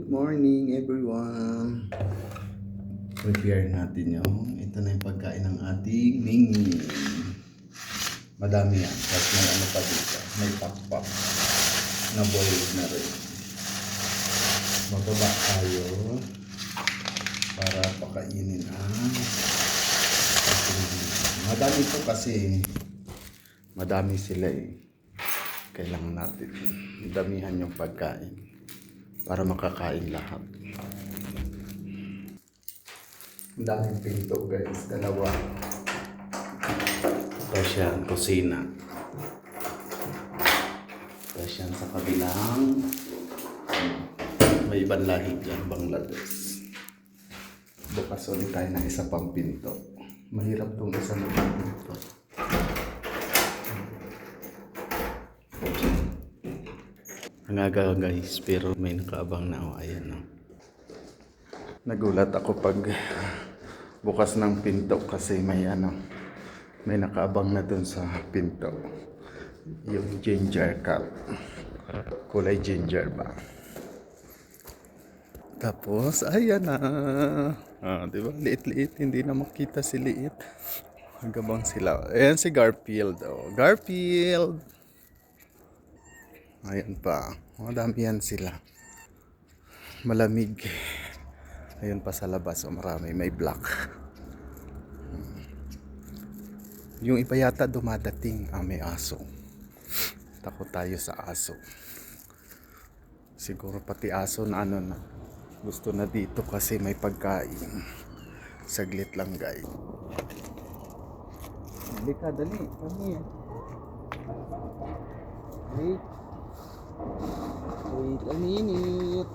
Good morning everyone. Prepare natin yung ito na yung pagkain ng ating mingming. Madami yan. Tapos may ano pa dito. May pakpak na boiled na rin. Bababa tayo para pakainin ang ating mingming. Madami po kasi madami sila eh. Kailangan natin damihan yung pagkain para makakain lahat. Ang daming pinto guys, dalawa. Tapos yan, kusina. Tapos yan sa kabilang may ibang lahi dyan, Bangladesh. Bukas ulit tayo ng isa pang pinto. Mahirap tong isa na pinto. Ang aga guys, pero may nakaabang na ako. Ayan o. Nagulat ako pag bukas ng pinto kasi may may nakaabang na dun sa pinto. Yung ginger cup. Kulay ginger ba? Tapos, ayan na. Diba? Liit-liit. Hindi na makita si liit. Magabang sila. Ayan si Garfield. Oh. Garfield! Ayan pa. Madami yan sila. Malamig. Ayun pa sa labas. O marami. May black. Yung iba yata dumadating. May aso. Takot tayo sa aso. Siguro pati aso na na. Gusto na dito kasi may pagkain. Saglit lang guys. Halika, dali. Kami yan. Wait. Wait a minute.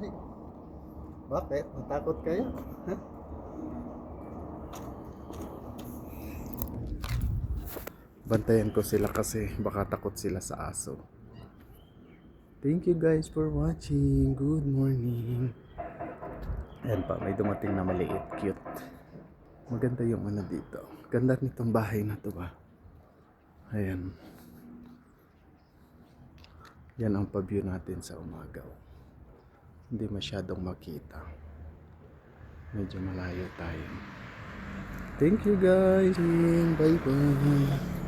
Ay. Bakit? Natakot kayo? Huh? Bantayan ko sila kasi baka takot sila sa aso. Thank you guys for watching. Good morning. Ayan pa, may dumating na maliit. Cute. Maganda yung ano dito. Ganda nitong bahay na to ba? Ayan. Yan ang pa-view natin sa umaga. Hindi masyadong makita. Medyo malayo tayo. Thank you guys. Bye bye.